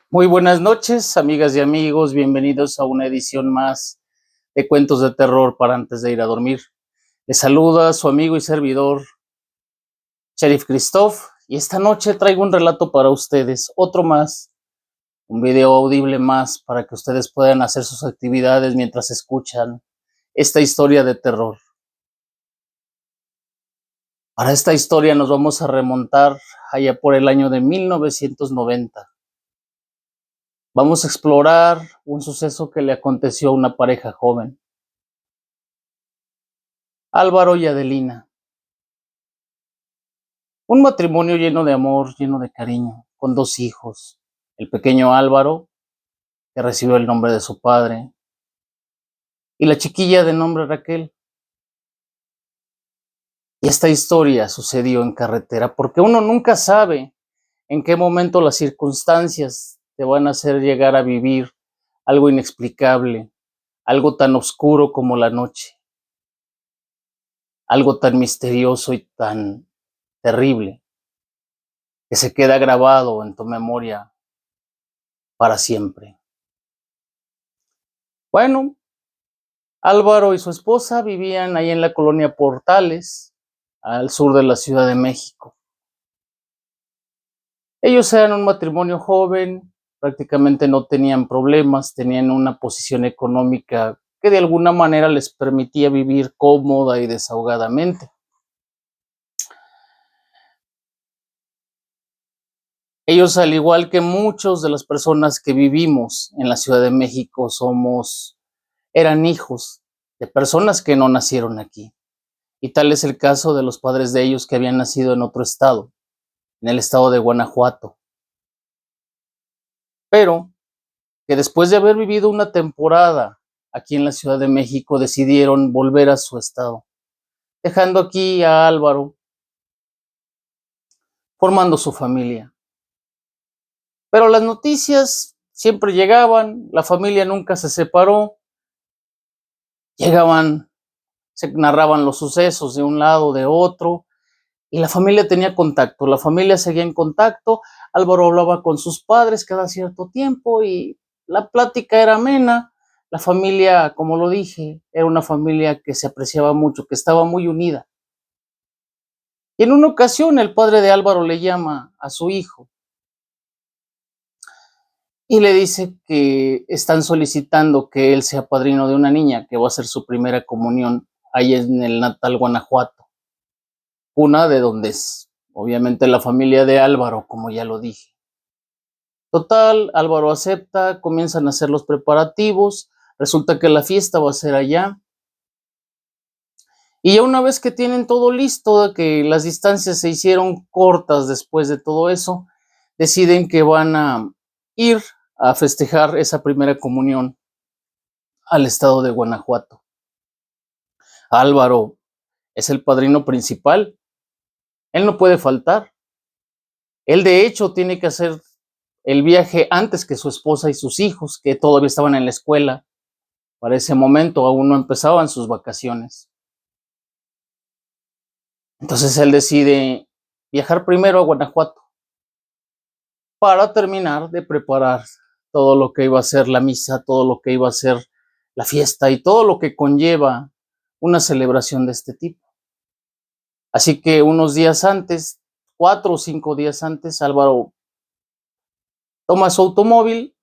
Muy buenas noches, amigas y amigos, bienvenidos a una edición más de Cuentos de Terror para antes de ir a dormir. Les saluda su amigo y servidor, Sheriff Christoph, y esta noche traigo un relato para ustedes, otro más, un video audible más para que ustedes puedan hacer sus actividades mientras escuchan esta historia de terror. Para esta historia nos vamos a remontar allá por el año de 1990. Vamos a explorar un suceso que le aconteció a una pareja joven, Álvaro y Adelina. Un matrimonio lleno de amor, lleno de cariño, con 2 hijos. El pequeño Álvaro, que recibió el nombre de su padre, y la chiquilla de nombre Raquel. Y esta historia sucedió en carretera, porque uno nunca sabe en qué momento las circunstancias te van a hacer llegar a vivir algo inexplicable, algo tan oscuro como la noche, algo tan misterioso y tan terrible, que se queda grabado en tu memoria para siempre. Bueno, Álvaro y su esposa vivían ahí en la colonia Portales, al sur de la Ciudad de México. Ellos eran un matrimonio joven, prácticamente no tenían problemas, tenían una posición económica que de alguna manera les permitía vivir cómoda y desahogadamente. Ellos, al igual que muchos de las personas que vivimos en la Ciudad de México, eran hijos de personas que no nacieron aquí. Y tal es el caso de los padres de ellos que habían nacido en otro estado, en el estado de Guanajuato. Pero que después de haber vivido una temporada aquí en la Ciudad de México, decidieron volver a su estado, dejando aquí a Álvaro, formando su familia. Pero las noticias siempre llegaban, la familia nunca se separó, llegaban, se narraban los sucesos de un lado, de otro, y la familia tenía contacto, la familia seguía en contacto. Álvaro hablaba con sus padres cada cierto tiempo y la plática era amena. La familia, como lo dije, era una familia que se apreciaba mucho, que estaba muy unida. Y en una ocasión el padre de Álvaro le llama a su hijo y le dice que están solicitando que él sea padrino de una niña que va a hacer su primera comunión ahí en el natal Guanajuato, una de donde es obviamente la familia de Álvaro, como ya lo dije. Total, Álvaro acepta, comienzan a hacer los preparativos, resulta que la fiesta va a ser allá. Y ya una vez que tienen todo listo, que las distancias se hicieron cortas después de todo eso, deciden que van a ir a festejar esa primera comunión al estado de Guanajuato. Álvaro es el padrino principal, él no puede faltar. Él de hecho tiene que hacer el viaje antes que su esposa y sus hijos, que todavía estaban en la escuela. Para ese momento aún no empezaban sus vacaciones. Entonces él decide viajar primero a Guanajuato para terminar de preparar todo lo que iba a ser la misa, todo lo que iba a ser la fiesta y todo lo que conlleva una celebración de este tipo. Así que unos días antes, 4 o 5 días antes, Álvaro toma su automóvil,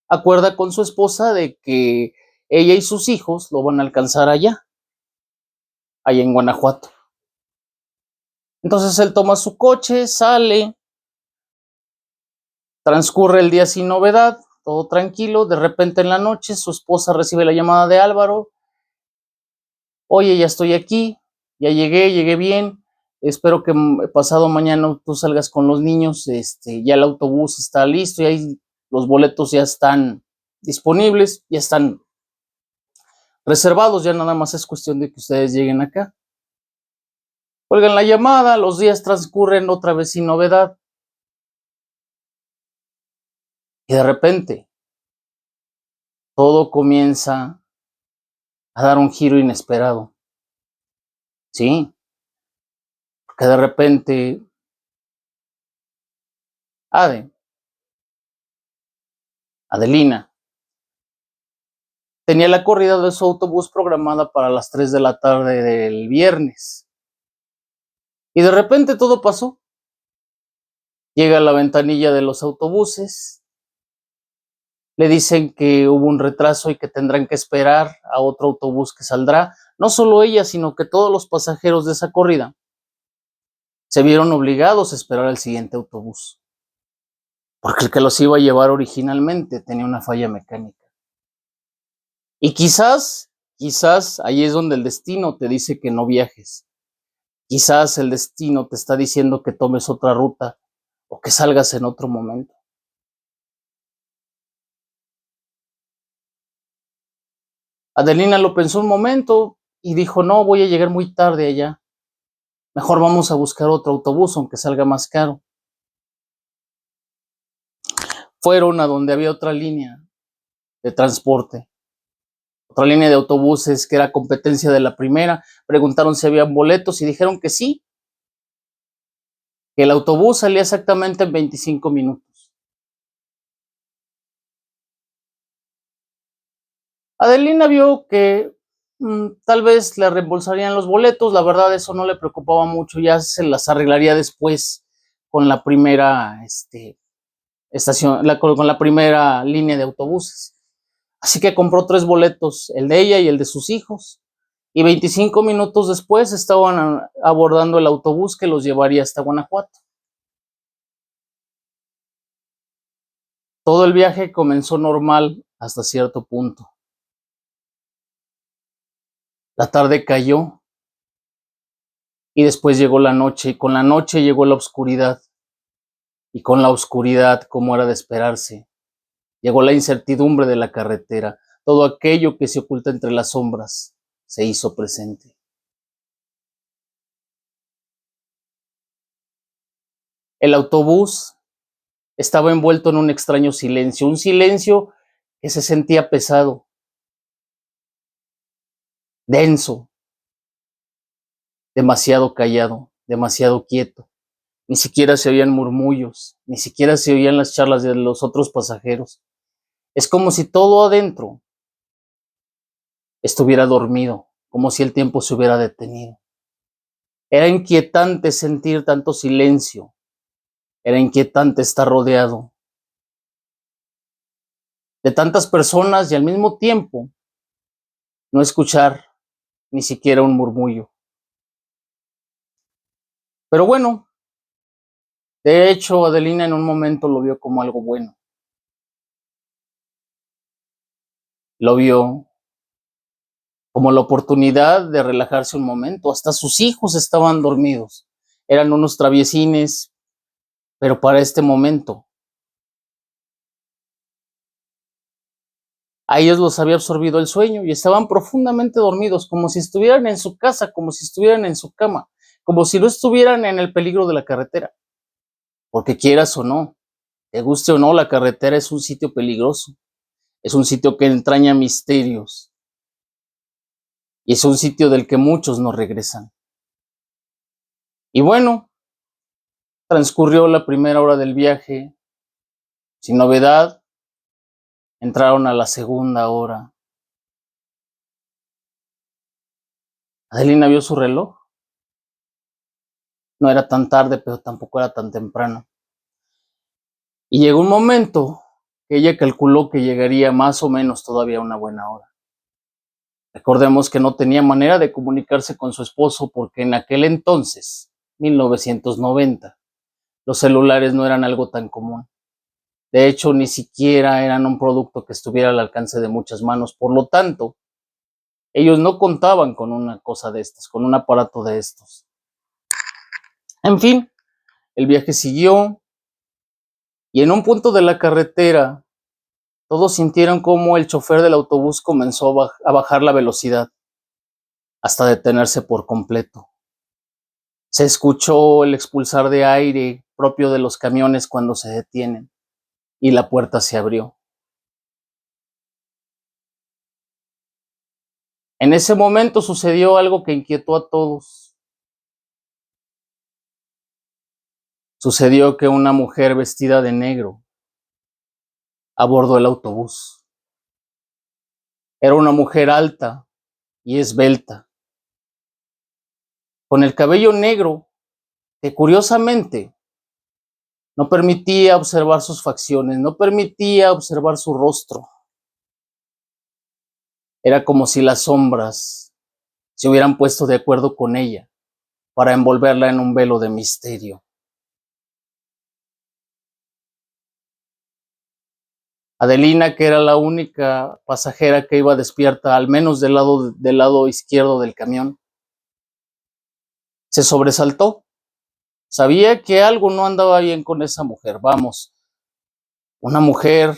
acuerda con su esposa de que ella y sus hijos lo van a alcanzar allá en Guanajuato. Entonces él toma su coche, sale, transcurre el día sin novedad, todo tranquilo. De repente en la noche su esposa recibe la llamada de Álvaro. Oye, ya estoy aquí, ya llegué bien. Espero que pasado mañana tú salgas con los niños. Ya el autobús está listo y ahí los boletos ya están disponibles, ya están reservados, ya nada más es cuestión de que ustedes lleguen acá. Cuelgan la llamada, los días transcurren otra vez sin novedad. Y de repente, todo comienza a dar un giro inesperado. Sí, porque de repente Adelina, tenía la corrida de su autobús programada para las 3 de la tarde del viernes. Y de repente todo pasó. Llega a la ventanilla de los autobuses, le dicen que hubo un retraso y que tendrán que esperar a otro autobús que saldrá. No solo ella, sino que todos los pasajeros de esa corrida se vieron obligados a esperar al siguiente autobús, porque el que los iba a llevar originalmente tenía una falla mecánica. Y quizás ahí es donde el destino te dice que no viajes. Quizás el destino te está diciendo que tomes otra ruta o que salgas en otro momento. Adelina lo pensó un momento y dijo, no, voy a llegar muy tarde allá. Mejor vamos a buscar otro autobús, aunque salga más caro. Fueron a donde había otra línea de transporte, otra línea de autobuses que era competencia de la primera. Preguntaron si había boletos y dijeron que sí, que el autobús salía exactamente en 25 minutos. Adelina vio que tal vez le reembolsarían los boletos. La verdad, eso no le preocupaba mucho, ya se las arreglaría después con la primera estación, con la primera línea de autobuses. Así que compró 3 boletos, el de ella y el de sus hijos. Y 25 minutos después estaban abordando el autobús que los llevaría hasta Guanajuato. Todo el viaje comenzó normal hasta cierto punto. La tarde cayó y después llegó la noche, y con la noche llegó la oscuridad. Y con la oscuridad, como era de esperarse, llegó la incertidumbre de la carretera. Todo aquello que se oculta entre las sombras se hizo presente. El autobús estaba envuelto en un extraño silencio, un silencio que se sentía pesado, denso, demasiado callado, demasiado quieto. Ni siquiera se oían murmullos, ni siquiera se oían las charlas de los otros pasajeros. Es como si todo adentro estuviera dormido, como si el tiempo se hubiera detenido. Era inquietante sentir tanto silencio, era inquietante estar rodeado de tantas personas y al mismo tiempo no escuchar ni siquiera un murmullo. Pero bueno, de hecho, Adelina en un momento lo vio como algo bueno. Lo vio como la oportunidad de relajarse un momento. Hasta sus hijos estaban dormidos. Eran unos traviesines, pero para este momento a ellos los había absorbido el sueño y estaban profundamente dormidos, como si estuvieran en su casa, como si estuvieran en su cama, como si no estuvieran en el peligro de la carretera. Porque quieras o no, te guste o no, la carretera es un sitio peligroso, es un sitio que entraña misterios y es un sitio del que muchos no regresan. Y bueno, transcurrió la primera hora del viaje sin novedad. Entraron a la segunda hora. Adelina vio su reloj. No era tan tarde, pero tampoco era tan temprano. Y llegó un momento que ella calculó que llegaría más o menos todavía una buena hora. Recordemos que no tenía manera de comunicarse con su esposo porque en aquel entonces, 1990, los celulares no eran algo tan común. De hecho, ni siquiera eran un producto que estuviera al alcance de muchas manos. Por lo tanto, ellos no contaban con una cosa de estas, con un aparato de estos. En fin, el viaje siguió y en un punto de la carretera todos sintieron como el chofer del autobús comenzó a bajar la velocidad hasta detenerse por completo. Se escuchó el expulsar de aire propio de los camiones cuando se detienen y la puerta se abrió. En ese momento sucedió algo que inquietó a todos. Sucedió que una mujer vestida de negro abordó el autobús. Era una mujer alta y esbelta, con el cabello negro que curiosamente no permitía observar sus facciones, no permitía observar su rostro. Era como si las sombras se hubieran puesto de acuerdo con ella para envolverla en un velo de misterio. Adelina, que era la única pasajera que iba despierta, al menos del lado izquierdo del camión, se sobresaltó. Sabía que algo no andaba bien con esa mujer. Vamos, una mujer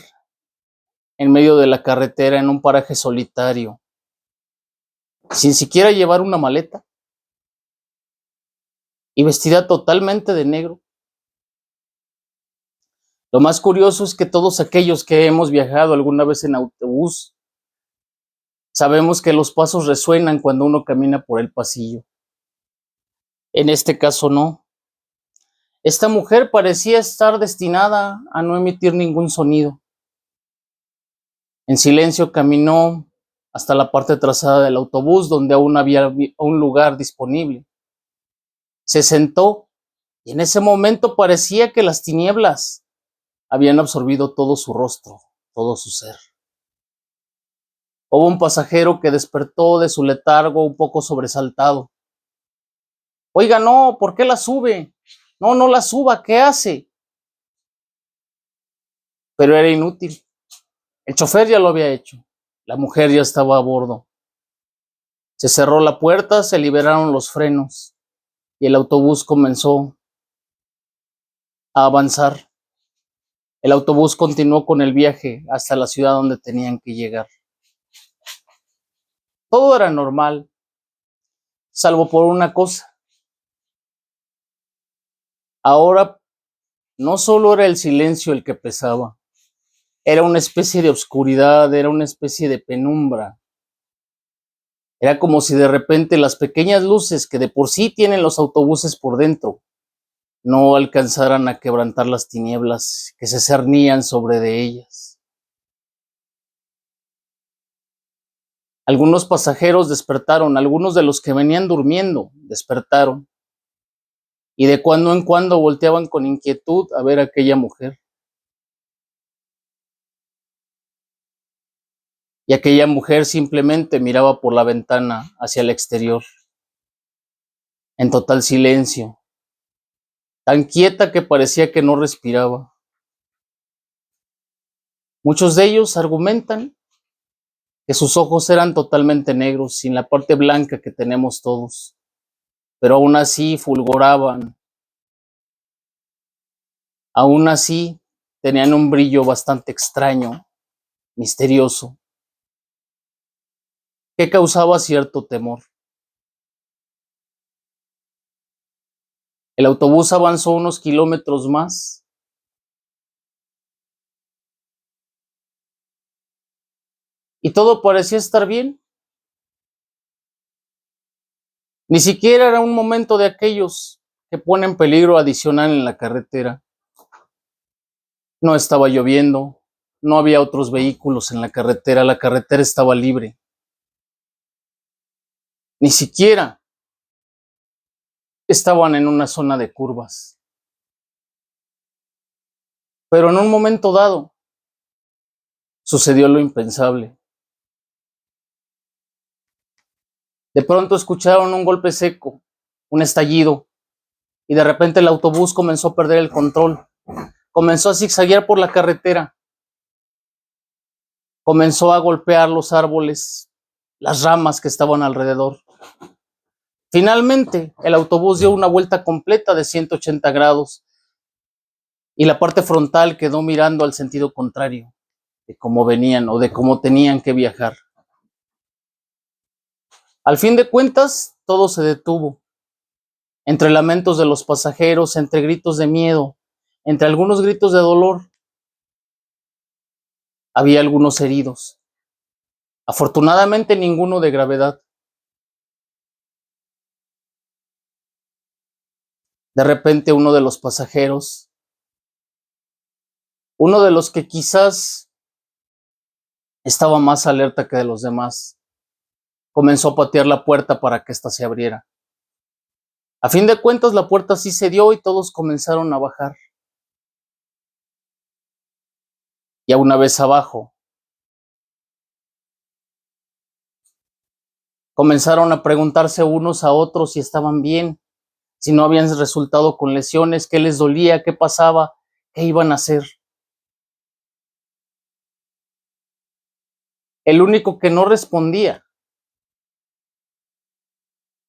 en medio de la carretera, en un paraje solitario, sin siquiera llevar una maleta y vestida totalmente de negro. Lo más curioso es que todos aquellos que hemos viajado alguna vez en autobús, sabemos que los pasos resuenan cuando uno camina por el pasillo. En este caso no. Esta mujer parecía estar destinada a no emitir ningún sonido. En silencio caminó hasta la parte trasera del autobús, donde aún había un lugar disponible. Se sentó y en ese momento parecía que las tinieblas habían absorbido todo su rostro, todo su ser. Hubo un pasajero que despertó de su letargo un poco sobresaltado. Oiga, no, ¿por qué la sube? No, no la suba, ¿qué hace? Pero era inútil. El chofer ya lo había hecho. La mujer ya estaba a bordo. Se cerró la puerta, se liberaron los frenos y el autobús comenzó a avanzar. El autobús continuó con el viaje hasta la ciudad donde tenían que llegar. Todo era normal, salvo por una cosa. Ahora no solo era el silencio el que pesaba, era una especie de oscuridad, era una especie de penumbra. Era como si de repente las pequeñas luces que de por sí tienen los autobuses por dentro no alcanzaran a quebrantar las tinieblas que se cernían sobre de ellas. Algunos pasajeros despertaron, algunos de los que venían durmiendo despertaron, y de cuando en cuando volteaban con inquietud a ver a aquella mujer. Y aquella mujer simplemente miraba por la ventana hacia el exterior, en total silencio, tan quieta que parecía que no respiraba. Muchos de ellos argumentan que sus ojos eran totalmente negros, sin la parte blanca que tenemos todos, pero aún así fulguraban, aún así tenían un brillo bastante extraño, misterioso, que causaba cierto temor. El autobús avanzó unos kilómetros más y todo parecía estar bien. Ni siquiera era un momento de aquellos que ponen peligro adicional en la carretera. No estaba lloviendo, no había otros vehículos en la carretera estaba libre. Ni siquiera estaban en una zona de curvas. Pero en un momento dado sucedió lo impensable. De pronto escucharon un golpe seco, un estallido, y de repente el autobús comenzó a perder el control. Comenzó a zigzaguear por la carretera. Comenzó a golpear los árboles, las ramas que estaban alrededor. Finalmente, el autobús dio una vuelta completa de 180 grados y la parte frontal quedó mirando al sentido contrario de cómo venían o de cómo tenían que viajar. Al fin de cuentas, todo se detuvo. Entre lamentos de los pasajeros, entre gritos de miedo, entre algunos gritos de dolor, había algunos heridos. Afortunadamente ninguno de gravedad. De repente uno de los pasajeros, uno de los que quizás estaba más alerta que de los demás, comenzó a patear la puerta para que ésta se abriera. A fin de cuentas, la puerta sí se dio y todos comenzaron a bajar. Ya una vez abajo, comenzaron a preguntarse unos a otros si estaban bien, si no habían resultado con lesiones, qué les dolía, qué pasaba, qué iban a hacer. El único que no respondía,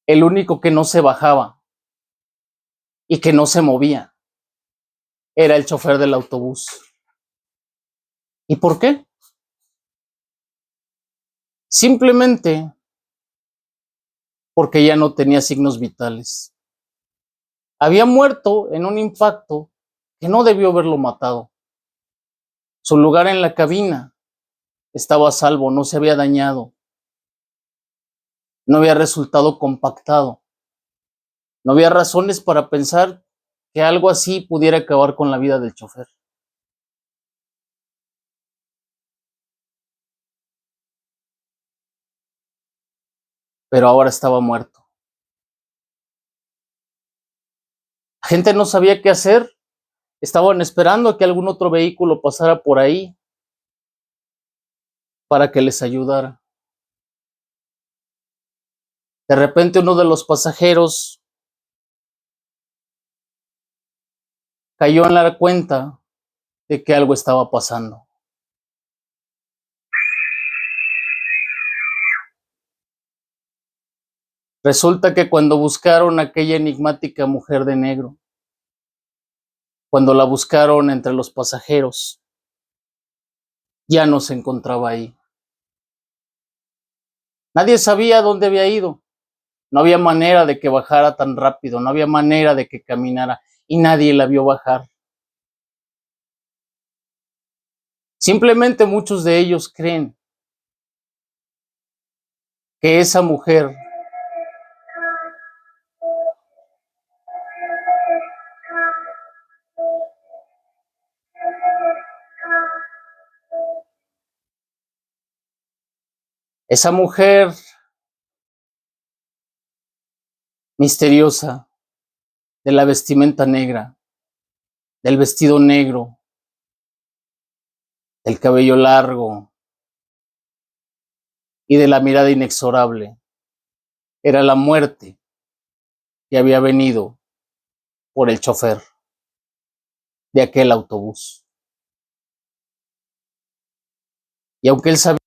el único que no se bajaba y que no se movía, era el chofer del autobús. ¿Y por qué? Simplemente porque ya no tenía signos vitales. Había muerto en un impacto que no debió haberlo matado. Su lugar en la cabina estaba a salvo, no se había dañado, no había resultado compactado. No había razones para pensar que algo así pudiera acabar con la vida del chofer. Pero ahora estaba muerto. La gente no sabía qué hacer. Estaban esperando a que algún otro vehículo pasara por ahí para que les ayudara. De repente uno de los pasajeros cayó en la cuenta de que algo estaba pasando. Resulta que cuando buscaron a aquella enigmática mujer de negro, cuando la buscaron entre los pasajeros, ya no se encontraba ahí. Nadie sabía dónde había ido. No había manera de que bajara tan rápido, no había manera de que caminara y nadie la vio bajar. Simplemente muchos de ellos creen que esa mujer esa mujer misteriosa de la vestimenta negra, del vestido negro, del cabello largo y de la mirada inexorable, era la muerte que había venido por el chofer de aquel autobús. Y aunque él sabía